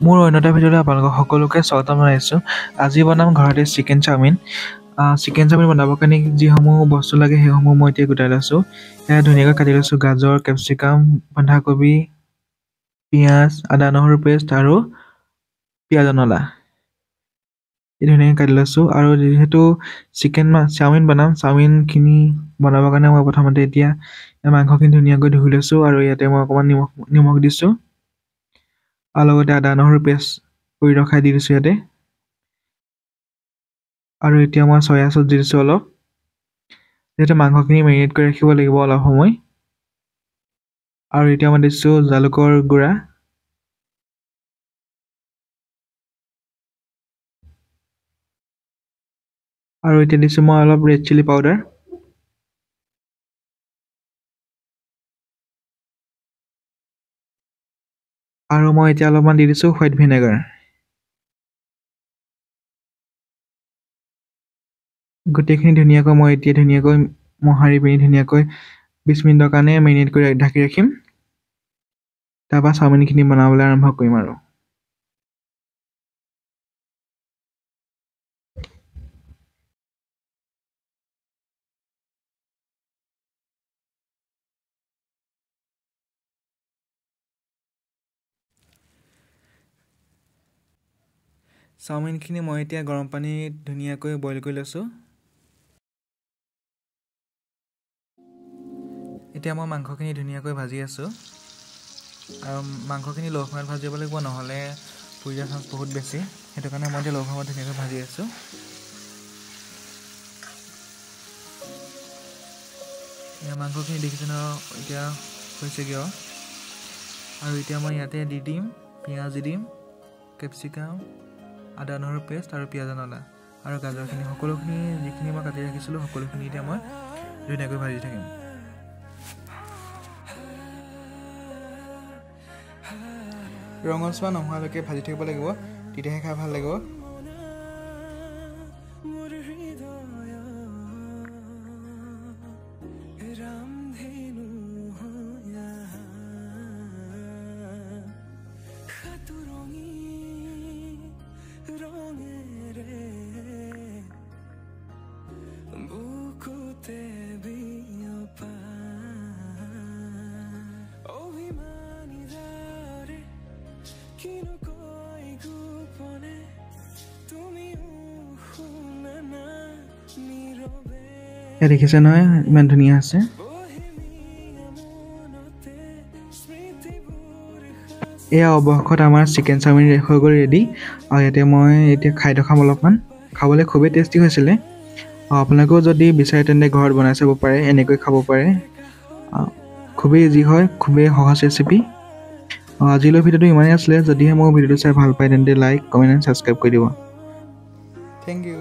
মোৰ অন্যটা ভিডিঅ'লৈ আপোনালোকক সকলোকে স্বাগতম জনাইছোঁ। আজি বনাম ঘৰতে চিকেন চাওমিন। চিকেন চাওমিন বনাবৰ কাৰণে যিসমূহ বস্তু লাগে সেইসমূহ মই এতিয়া গোটাই লৈছোঁ। এয়া ধুনীয়াকৈ কাটি লৈছোঁ গাজৰ, কেপচিকাম, বন্ধাকবি, পিঁয়াজ, আদা নহৰু পেষ্ট আৰু পিঁয়াজ নলা। এই ধুনীয়াকৈ কাটি লৈছোঁ আৰু যিহেতু চাওমিন বনাম, চাওমিনখিনি বনাবৰ কাৰণে মই প্ৰথমতে এতিয়া মাংসখিনি ধুনীয়াকৈ ধুই লৈছোঁ আৰু ইয়াতে মই অকণমান নিমখ দিছোঁ। আৰু লগতে আদা নহৰু পেষ্ট কৰি ৰখাই দি দিছোঁ ইয়াতে। আৰু এতিয়া মই চয়া চচ দি দিছোঁ অলপ, যিহেতু মাংসখিনি মেৰিনেট কৰি ৰাখিব লাগিব অলপ সময়। আৰু এতিয়া মই দিছোঁ জালুকৰ গুড়া, আৰু এতিয়া দিছোঁ মই অলপ ৰেড চিলি পাউডাৰ। আৰু মই এতিয়া অলপমান দি দিছোঁ হোৱাইট ভিনেগাৰ। গোটেইখিনি ধুনীয়াকৈ মই এতিয়া মোহাৰি পিনি ধুনীয়াকৈ 20 মিনিটৰ কাৰণে মেৰিনেট কৰি ঢাকি ৰাখিম। তাৰপৰা চাওমিনখিনি বনাবলৈ আৰম্ভ কৰিম আৰু। চাওমিনখিনি মই এতিয়া গৰম পানীত ধুনীয়াকৈ বইল কৰি লৈছোঁ। এতিয়া মই মাংসখিনি ধুনীয়াকৈ ভাজি আছোঁ। আৰু মাংসখিনি ল' ফ্লেমত ভাজিব লাগিব, নহ'লে পুৰি যোৱাৰ চান্স বহুত বেছি। সেইটো কাৰণে মই এতিয়া ল' ফ্লেমত ধুনীয়াকৈ ভাজি আছোঁ। মাংসখিনি দেখিছে ন এতিয়া হৈছেগৈ আৰু এতিয়া মই ইয়াতে দি দিম পিঁয়াজ, দি দিম কেপচিকাম, আদা নহৰু পেষ্ট আৰু পিঁয়াজ নলা আৰু গাজৰখিনি, সকলোখিনি যিখিনি মই কাটি ৰাখিছিলোঁ সকলোখিনি এতিয়া মই ধুনীয়াকৈ ভাজি থাকিম। ৰঙচুৱা নোহোৱালৈকে ভাজি থাকিব লাগিব, তেতিয়াহে খাই ভাল লাগিব। এয়া দেখিছে নহয় ইমান ধুনীয়া আছে। এয়া অৱশেষত আমাৰ চিকেন চাওমিন হৈ গ'ল ৰেডি। আৰু ইয়াতে মই এতিয়া খাই দেখাম অলপমান। খাবলৈ খুবেই টেষ্টি হৈছিলে। আপোনালোকেও যদি বিচাৰে তেন্তে ঘৰত বনাই চাব পাৰে, এনেকৈ খাব পাৰে। খুবেই ইজি হয়, খুবেই সহজ ৰেচিপি। আজিলৈ ভিডিঅ'টো ইমানেই আছিলে। যদিহে মোৰ ভিডিঅ'টো চাই ভাল পায় তেন্তে লাইক, কমেণ্ট এণ্ড ছাবস্ক্ৰাইব কৰি দিব। Thank U.